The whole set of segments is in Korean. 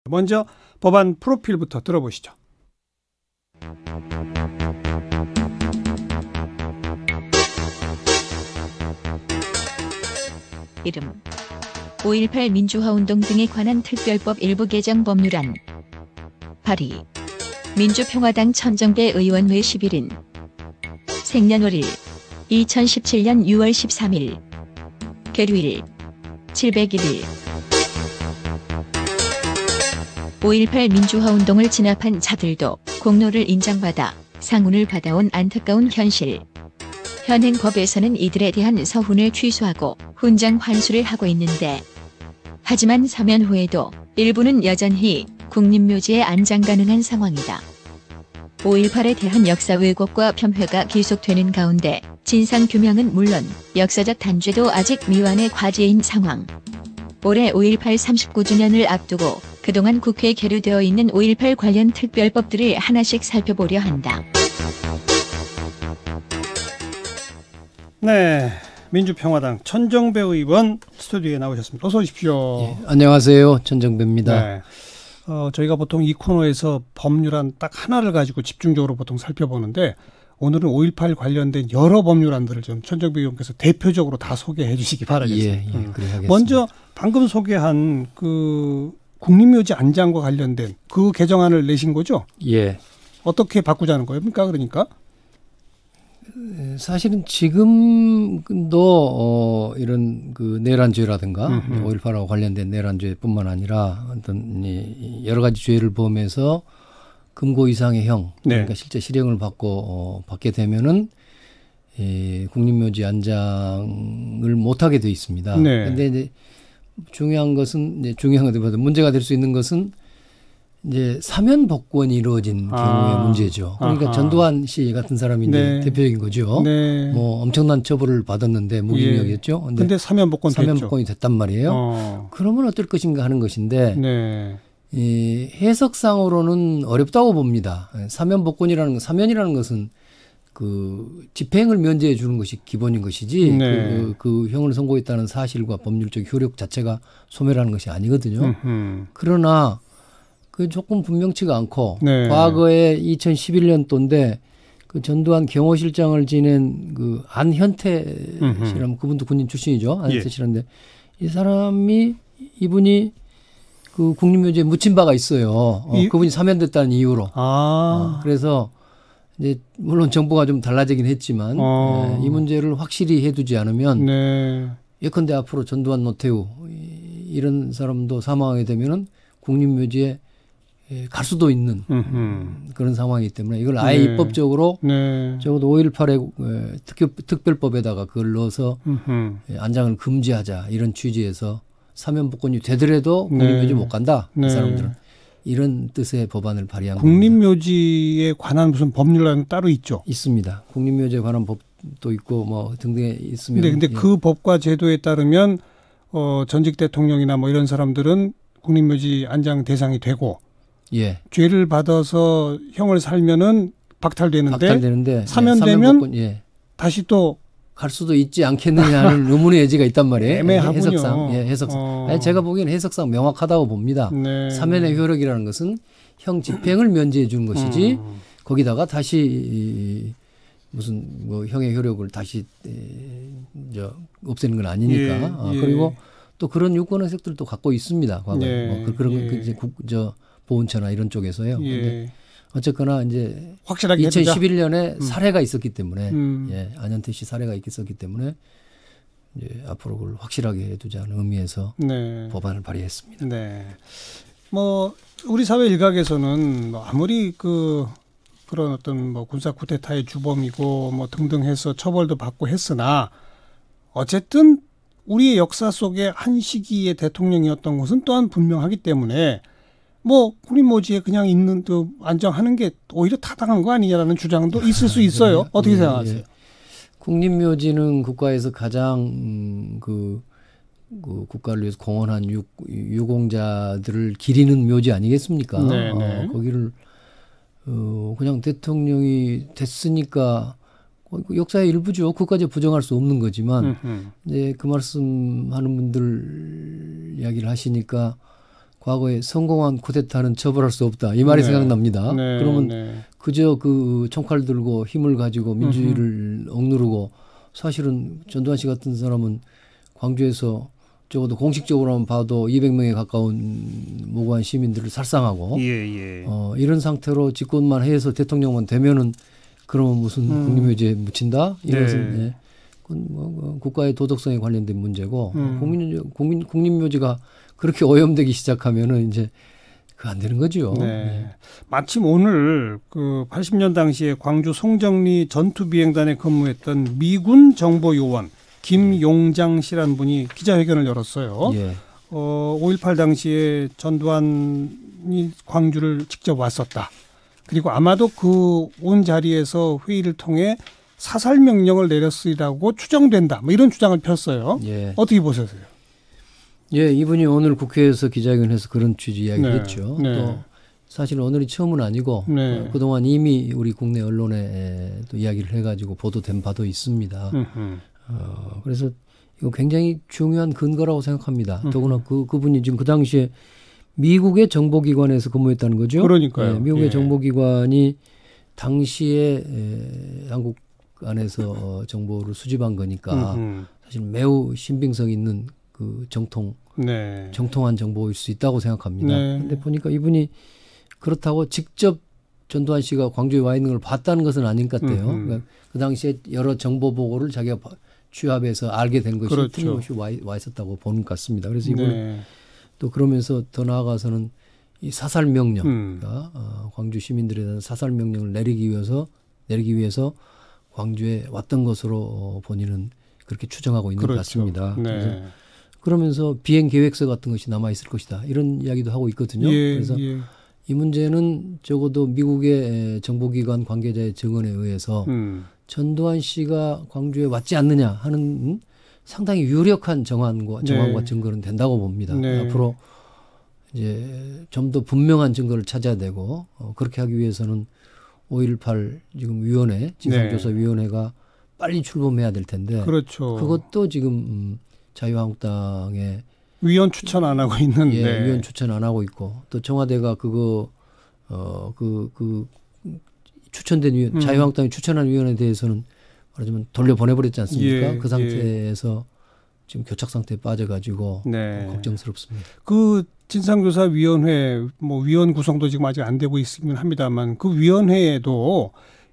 먼저 법안 프로필부터 들어보시죠. 이름 5.18 민주화운동 등에 관한 특별법 일부 개정 법률안 발의 민주평화당 천정배 의원회 11인 생년월일 2017년 6월 13일 계류일 701일 5.18 민주화운동을 진압한 자들도 공로를 인정받아 상훈을 받아온 안타까운 현실. 현행 법에서는 이들에 대한 서훈을 취소하고 훈장 환수를 하고 있는데 하지만 사면 후에도 일부는 여전히 국립묘지에 안장 가능한 상황이다. 5.18에 대한 역사 왜곡과 폄훼가 계속되는 가운데 진상규명은 물론 역사적 단죄도 아직 미완의 과제인 상황. 올해 5.18 39주년을 앞두고 그동안 국회에 계류되어 있는 5.18 관련 특별법들을 하나씩 살펴보려 한다. 네, 민주평화당 천정배 의원 스튜디오에 나오셨습니다. 어서 오십시오. 예, 안녕하세요. 천정배입니다. 네. 저희가 보통 이 코너에서 법률안 딱 하나를 가지고 집중적으로 보통 살펴보는데 오늘은 5.18 관련된 여러 법률안들을 좀 천정배 의원께서 대표적으로 다 소개해 주시기 바라겠습니다. 예, 그래 하겠습니다. 먼저 방금 소개한 그 국립묘지 안장과 관련된 그 개정안을 내신 거죠? 예. 어떻게 바꾸자는 겁니까? 그러니까? 사실은 지금도 이런 그 내란죄라든가 5.18하고 관련된 내란죄뿐만 아니라 어떤 여러 가지 죄를 범해서 금고 이상의 형, 그러니까 실제 실형을 받게 되면은 국립묘지 안장을 못하게 돼 있습니다. 그런데 이제 중요한 것은 중요한 것보다 문제가 될 수 있는 것은 이제 사면 복권이 이루어진 경우의 문제죠. 그러니까 전두환 씨 같은 사람이 이제 대표적인 거죠. 뭐 엄청난 처벌을 받았는데 무기징역이었죠. 근데 사면 복권이 됐단 말이에요. 그러면 어떨 것인가 하는 것인데 이 해석상으로는 어렵다고 봅니다. 사면이라는 것은 그 집행을 면제해 주는 것이 기본인 것이지 그 형을 선고했다는 사실과 법률적 효력 자체가 소멸하는 것이 아니거든요. 그러나 그 조금 분명치가 않고 과거에 2011년도인데 그 전두환 경호실장을 지낸 그 안현태 씨라면 그분도 군인 출신이죠. 안현태 씨라는데 이분이 그 국립묘지에 묻힌 바가 있어요. 그분이 사면됐다는 이유로. 그래서 이제 물론 정부가 좀 달라지긴 했지만 이 문제를 확실히 해두지 않으면 예컨대 앞으로 전두환, 노태우 이런 사람도 사망하게 되면은 국립묘지에 갈 수도 있는 그런 상황이기 때문에 이걸 아예 입법적으로 적어도 5.18의 특별법에다가 그걸 넣어서 안장을 금지하자 이런 취지에서 사면복권이 되더라도 국립묘지 못 간다. 이 사람들은. 이런 뜻의 법안을 발의한 겁니다. 국립묘지에 관한 무슨 법률안은 따로 있죠? 있습니다. 국립묘지에 관한 법도 있고 뭐 등등에 있으면. 근데 그 법과 제도에 따르면 전직 대통령이나 뭐 이런 사람들은 국립묘지 안장 대상이 되고 죄를 받아서 형을 살면은 박탈되는데 사면되면 다시 또 갈 수도 있지 않겠느냐는 의문의 여지가 있단 말이에요. 애매하군요. 해석상. 해석상. 제가 보기에는 해석상 명확하다고 봅니다. 사면의 효력이라는 것은 형 집행을 면제해 주는 것이지 거기다가 다시 무슨 뭐 형의 효력을 다시 없애는 건 아니니까. 그리고 또 그런 유권 의석들도 갖고 있습니다. 과거에. 그런 이제 보훈처나 이런 쪽에서요. 근데 어쨌거나 이제 확실하게 2011년에 사례가 있었기 때문에 안현태 씨 사례가 있었기 때문에 이제 앞으로 그걸 확실하게 해두자는 의미에서 법안을 발의했습니다. 뭐 우리 사회 일각에서는 뭐 아무리 그런 어떤 뭐 군사 쿠데타의 주범이고 뭐 등등 해서 처벌도 받고 했으나 어쨌든 우리의 역사 속에 한 시기의 대통령이었던 것은 또한 분명하기 때문에 뭐 국립묘지에 그냥 있는 또 안장하는 게 오히려 타당한 거 아니냐라는 주장도 있을 수 있어요. 어떻게 생각하세요? 국립묘지는 국가에서 가장 그 국가를 위해서 공헌한 유공자들을 기리는 묘지 아니겠습니까? 거기를 그냥 대통령이 됐으니까 역사의 일부죠. 그것까지 부정할 수 없는 거지만 이제 그 말씀하는 분들 이야기를 하시니까 과거에 성공한 쿠데타는 처벌할 수 없다. 이 말이 생각납니다. 그러면 그저 그 총칼 들고 힘을 가지고 민주주의를 억누르고 사실은 전두환 씨 같은 사람은 광주에서 적어도 공식적으로만 봐도 200명에 가까운 무고한 시민들을 살상하고 이런 상태로 집권만 해서 대통령만 되면은 그러면 무슨 국립묘지에 묻힌다? 이것은 국가의 도덕성에 관련된 문제고 국립묘지가 그렇게 오염되기 시작하면은 이제 그 안 되는 거죠. 마침 오늘 그 80년 당시에 광주 송정리 전투비행단에 근무했던 미군 정보요원 김용장 씨라는 분이 기자회견을 열었어요. 5.18 당시에 전두환이 광주를 직접 왔었다. 그리고 아마도 그 온 자리에서 회의를 통해 사살 명령을 내렸으리라고 추정된다. 뭐 이런 주장을 폈어요. 어떻게 보셨어요? 이분이 오늘 국회에서 기자회견에서 그런 취지 이야기를 했죠. 또 사실 오늘이 처음은 아니고 그동안 이미 우리 국내 언론에 또 이야기를 해가지고 보도된 바도 있습니다. 그래서 이거 굉장히 중요한 근거라고 생각합니다. 더구나 그분이 지금 그 당시에 미국의 정보기관에서 근무했다는 거죠. 그러니까요. 미국의 정보기관이 당시에 한국 안에서 정보를 수집한 거니까 사실 매우 신빙성 있는 그 정통한 정보일 수 있다고 생각합니다. 그런데 보니까 이분이 그렇다고 직접 전두환 씨가 광주에 와 있는 걸 봤다는 것은 아닌 것 같아요. 그러니까 그 당시에 여러 정보 보고를 자기가 취합해서 알게 된 것이 틀림없이 와 있었다고 보는 것 같습니다. 그래서 이번에 또 그러면서 더 나아가서는 이 사살 명령, 그러니까 광주 시민들에 대한 사살 명령을 내리기 위해서 광주에 왔던 것으로 본인은 그렇게 추정하고 있는 것 같습니다. 그래서 그러면서 비행 계획서 같은 것이 남아 있을 것이다. 이런 이야기도 하고 있거든요. 그래서 이 문제는 적어도 미국의 정보기관 관계자의 증언에 의해서 전두환 씨가 광주에 왔지 않느냐 하는 상당히 유력한 정황과 증거는 된다고 봅니다. 앞으로 이제 좀 더 분명한 증거를 찾아야 되고 그렇게 하기 위해서는 5.18 지금 진상조사위원회가 빨리 출범해야 될 텐데 그것도 지금 자유한국당의 위원 추천 안 하고 있는데 위원 추천 안 하고 있고 또 청와대가 그거 추천된 자유한국당이 추천한 위원에 대해서는 말하자면 돌려보내버렸지 않습니까? 그 상태에서 지금 교착 상태에 빠져가지고 걱정스럽습니다. 그 진상조사위원회 위원 구성도 지금 아직 안 되고 있긴 합니다만 그 위원회에도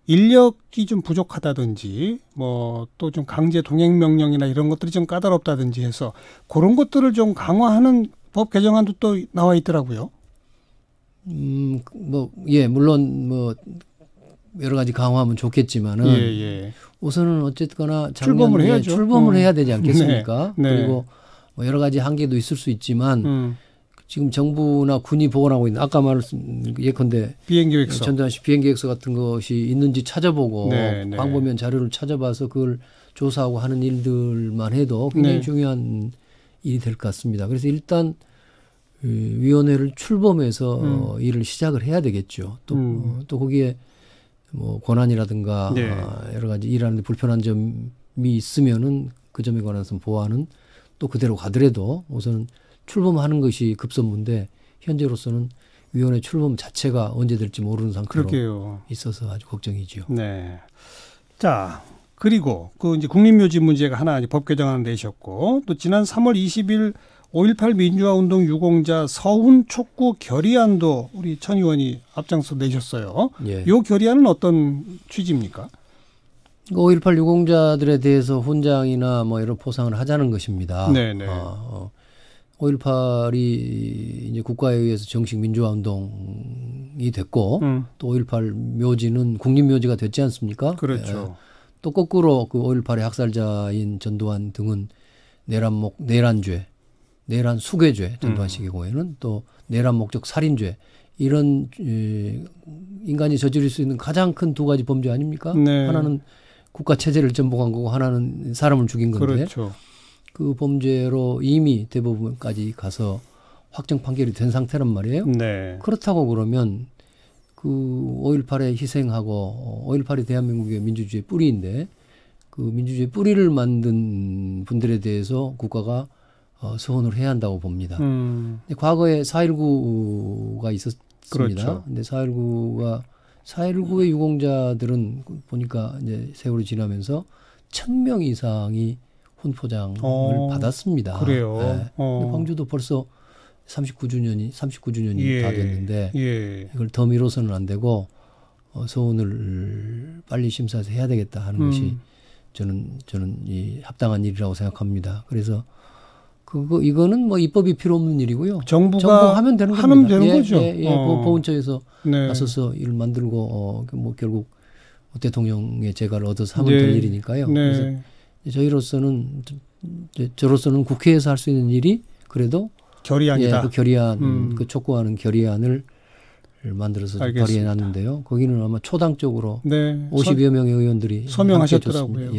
인력이 좀 부족하다든지 또 좀 강제 동행 명령이나 이런 것들이 좀 까다롭다든지 해서 그런 것들을 좀 강화하는 법 개정안도 또 나와 있더라고요. 물론 여러 가지 강화하면 좋겠지만은 우선은 어쨌거나 출범을 해야죠. 출범을 해야 되지 않겠습니까? 그리고 여러 가지 한계도 있을 수 있지만 지금 정부나 군이 보관하고 있는 아까 예컨대 비행계획서 전두환 씨 비행계획서 같은 것이 있는지 찾아보고 광범위한 자료를 찾아봐서 그걸 조사하고 하는 일들만 해도 굉장히 중요한 일이 될 것 같습니다. 그래서 일단 위원회를 출범해서 일을 시작을 해야 되겠죠. 또 거기에 권한이라든가 여러 가지 일하는 데 불편한 점이 있으면은 그 점에 관해서 보완은 또 그대로 가더라도 우선은 출범하는 것이 급선무인데 현재로서는 위원회 출범 자체가 언제 될지 모르는 상태로 있어서 아주 걱정이죠. 자, 그리고 그 이제 국립묘지 문제가 하나 이제 법 개정안 내셨고 또 지난 3월 20일 5.18 민주화운동 유공자 서훈 촉구 결의안도 우리 천 의원이 앞장서 내셨어요. 이 결의안은 어떤 취지입니까? 5.18 유공자들에 대해서 훈장이나 이런 포상을 하자는 것입니다. 5.18이 이제 국가에 의해서 정식 민주화운동이 됐고 또 5.18 묘지는 국립묘지가 됐지 않습니까? 그렇죠. 또 거꾸로 그 5.18의 학살자인 전두환 등은 내란죄, 내란 수괴죄, 전두환 씨 경우에는 또 내란 목적 살인죄 이런 인간이 저지를 수 있는 가장 큰 두 가지 범죄 아닙니까? 하나는 국가 체제를 전복한 거고 하나는 사람을 죽인 건데 그 범죄로 이미 대법원까지 가서 확정 판결이 된 상태란 말이에요. 그렇다고 그러면 그 5.18에 희생하고 5.18이 대한민국의 민주주의의 뿌리인데 그 민주주의의 뿌리를 만든 분들에 대해서 국가가 서원을 해야 한다고 봅니다. 과거에 4.19가 있었습니다. 그렇죠. 근데 4.19의 유공자들은 보니까 이제 세월이 지나면서 1,000명 이상이 훈포장을 받았습니다. 그래요. 네. 근데 광주도 벌써 39주년이 다 됐는데 이걸 더 미뤄서는 안 되고 서원을 빨리 심사해서 해야 되겠다 하는 것이 저는 이 합당한 일이라고 생각합니다. 그래서 이거는 뭐 입법이 필요 없는 일이고요. 정부가 하면 되는 하면 겁니다. 되는 거죠. 보훈처에서 나서서 일을 만들고 뭐 결국 대통령의 재가를 얻어서 하면 될 일이니까요. 그래서 저로서는 국회에서 할 수 있는 일이 그래도 결의안이다. 그 결의안, 그 촉구하는 결의안을 만들어서 발의해 놨는데요. 거기는 아마 초당적으로 50여 명의 의원들이 서명하셨더라고요.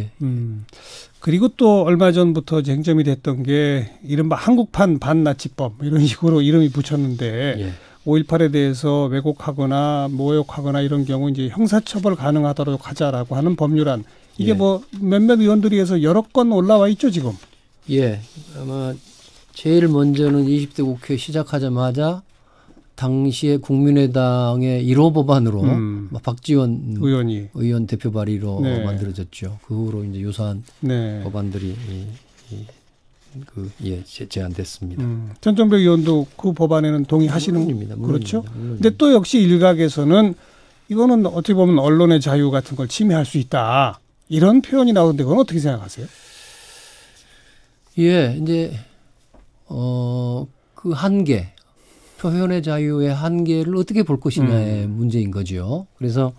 그리고 또 얼마 전부터 쟁점이 됐던 게 이른바 한국판 반나치법 이런 식으로 이름이 붙였는데 5.18에 대해서 왜곡하거나 모욕하거나 이런 경우 이제 형사처벌 가능하도록 하자라고 하는 법률안. 이게 뭐 몇몇 의원들이 해서 여러 건 올라와 있죠 지금. 아마 제일 먼저는 20대 국회 시작하자마자 당시에 국민의당의 1호 법안으로 박지원 의원 대표 발의로 만들어졌죠. 그 후로 이제 유사한 법안들이 제안됐습니다. 전정백 의원도 그 법안에는 동의하시는 겁니다. 그렇죠. 근데 또 역시 일각에서는 이거는 어떻게 보면 언론의 자유 같은 걸 침해할 수 있다. 이런 표현이 나오는데 그건 어떻게 생각하세요? 이제 그 한계, 표현의 자유의 한계를 어떻게 볼 것이냐의 문제인 거죠. 그래서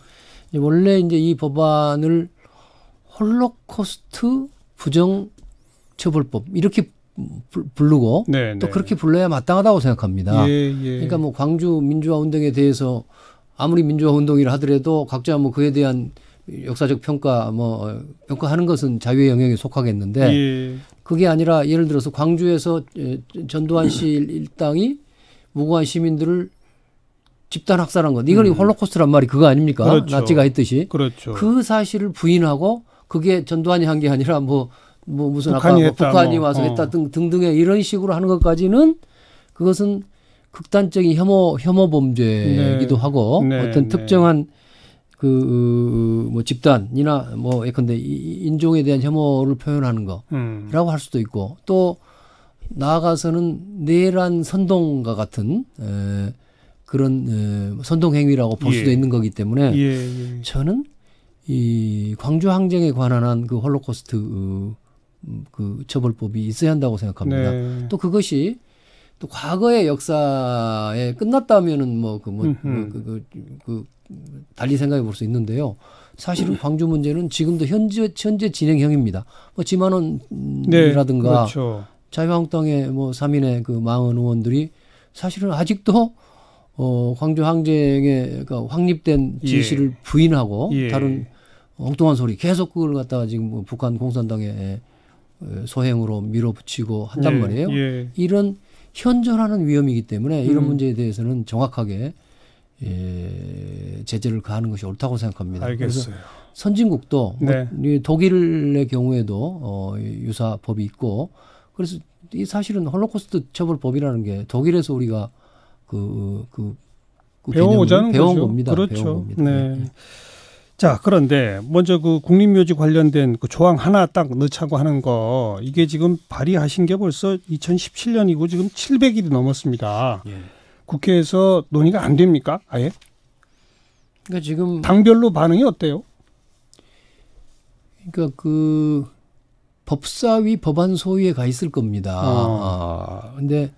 원래 이제 이 법안을 홀로코스트 부정처벌법 이렇게 부르고 또 그렇게 불러야 마땅하다고 생각합니다. 그러니까 뭐 광주 민주화 운동에 대해서 아무리 민주화 운동이라 하더라도 각자 뭐 그에 대한 역사적 평가하는 것은 자유의 영역에 속하겠는데 그게 아니라 예를 들어서 광주에서 전두환 씨 일당이 무고한 시민들을 집단 학살한 것. 이건 홀로코스트란 말이 그거 아닙니까? 그렇죠. 나치가 했듯이. 그렇죠. 그 사실을 부인하고 그게 전두환이 한 게 아니라 무슨 북한이 와서 했다 등등의 이런 식으로 하는 것까지는 그것은 극단적인 혐오 범죄이기도 하고 어떤 특정한 뭐 집단이나 뭐 예컨대 인종에 대한 혐오를 표현하는 거라고 할 수도 있고 또 나아가서는 내란 선동과 같은 그런 선동 행위라고 볼 수도 있는 거기 때문에 저는 이 광주 항쟁에 관한 그 홀로코스트 그 처벌법이 있어야 한다고 생각합니다. 또 그것이 또 과거의 역사에 끝났다면은 달리 생각해 볼 수 있는데요. 사실은 광주 문제는 지금도 현재 진행형입니다. 지만원이라든가 자유한국당의 3인의 그 망언 의원들이 사실은 아직도 광주 항쟁에 확립된 진실을 부인하고 다른 엉뚱한 소리 계속 그걸 갖다가 지금 북한 공산당의 소행으로 밀어붙이고 한단 말이에요. 이런 현존하는 위험이기 때문에 이런 문제에 대해서는 정확하게 제재를 가하는 것이 옳다고 생각합니다. 알겠어요. 그래서 선진국도 독일의 경우에도 유사법이 있고 그래서 이 사실은 홀로코스트 처벌법이라는 게 독일에서 우리가 배워오자는 배운 거죠. 겁니다. 그렇죠. 배운 겁니다. 자, 그런데 먼저 그 국립묘지 관련된 그 조항 하나 딱 넣자고 하는 거 이게 지금 발의하신 게 벌써 2017년이고 지금 700일이 넘었습니다. 국회에서 논의가 안 됩니까? 아예? 그러니까 지금 당별로 반응이 어때요? 그러니까 그 법사위 법안 소위에 가 있을 겁니다. 근데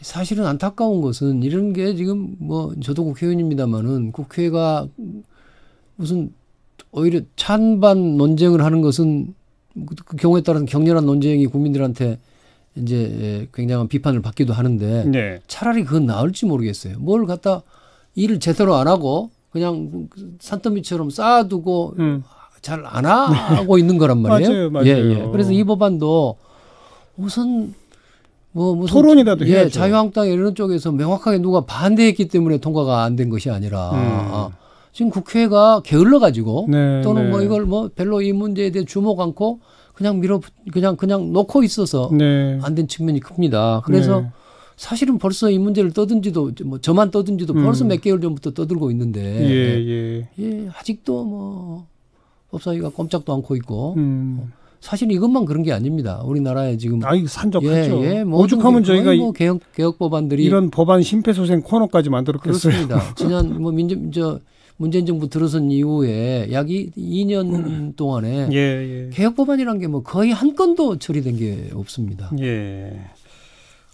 사실은 안타까운 것은 이런 게 지금 저도 국회의원입니다만은 국회가 무슨 오히려 찬반 논쟁을 하는 것은 그 경우에 따라서는 격렬한 논쟁이 국민들한테 이제 굉장한 비판을 받기도 하는데 차라리 그건 나을지 모르겠어요. 뭘 갖다 일을 제대로 안 하고 그냥 산더미처럼 쌓아두고 잘 안 하고 있는 거란 말이에요. 맞아요. 그래서 이 법안도 무슨 토론이라도 해야죠. 자유한국당 이런 쪽에서 명확하게 누가 반대했기 때문에 통과가 안 된 것이 아니라 지금 국회가 게을러 가지고 또는 이걸 별로 이 문제에 대해 주목 않고 그냥 그냥 놓고 있어서 네. 안 된 측면이 큽니다. 그래서 네. 사실은 벌써 이 문제를 떠든지도 뭐 저만 떠든지도 벌써 몇 개월 전부터 떠들고 있는데 예, 아직도 뭐 법사위가 꼼짝도 않고 있고 사실 이것만 그런 게 아닙니다. 우리나라에 지금 산적하죠. 오죽하면 저희가 뭐 개혁 법안들이 이런 법안 심폐소생 코너까지 만들었겠어요. 그렇습니다. 지난 뭐 문재인 정부 들어선 이후에 약 2년 동안에 개혁 법안이란 게 뭐 거의 한 건도 처리된 게 없습니다. 예.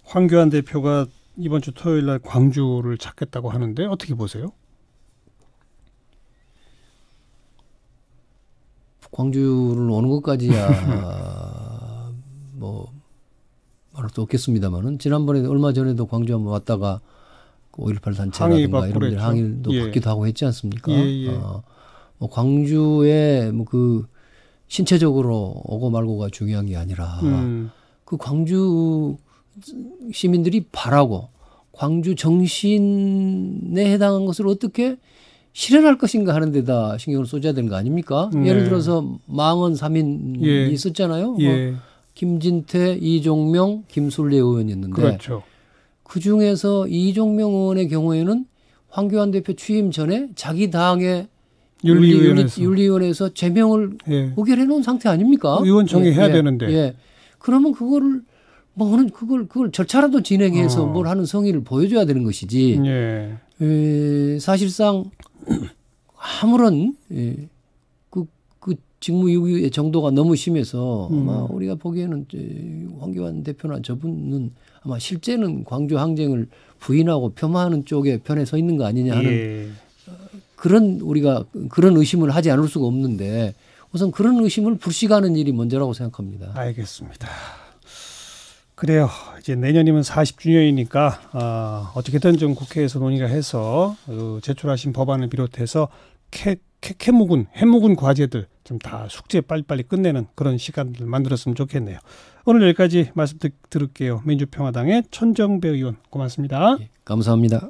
황교안 대표가 이번 주 토요일 날 광주를 찾겠다고 하는데 어떻게 보세요? 광주를 오는 것까지야 뭐 말할 수 없겠습니다만은 지난번에 얼마 전에도 광주 한번 왔다가 5.18 단체라든가 이런 데 항의도 받기도 하고 했지 않습니까? 뭐 광주에 뭐 그 신체적으로 오고 말고가 중요한 게 아니라 그 광주 시민들이 바라고 광주 정신에 해당한 것을 어떻게 실현할 것인가 하는 데다 신경을 쏟아야 되는 거 아닙니까? 예를 들어서 망언 3인이 있었잖아요. 뭐 김진태, 이종명, 김술래 의원이었는데 그렇죠. 그중에서 이종명 의원의 경우에는 황교안 대표 취임 전에 자기 당의 윤리위원회에서 제명을 의결해 놓은 상태 아닙니까? 의원총회 해야 되는데. 그러면 그거를 그걸 절차라도 진행해서 뭘 하는 성의를 보여줘야 되는 것이지. 사실상 아무런 그 직무유기의 정도가 너무 심해서 아마 우리가 보기에는 황교안 대표나 저분은 아마 실제는 광주 항쟁을 부인하고 폄하하는 쪽에 편에 서 있는 거 아니냐 하는 우리가 그런 의심을 하지 않을 수가 없는데 우선 그런 의심을 불식하는 일이 먼저라고 생각합니다. 알겠습니다. 그래요. 이제 내년이면 40주년이니까 어떻게든 좀 국회에서 논의를 해서 제출하신 법안을 비롯해서 해묵은 과제들 좀 다 숙제 빨리빨리 끝내는 그런 시간을 만들었으면 좋겠네요. 오늘 여기까지 말씀 들을게요. 민주평화당의 천정배 의원 고맙습니다. 감사합니다.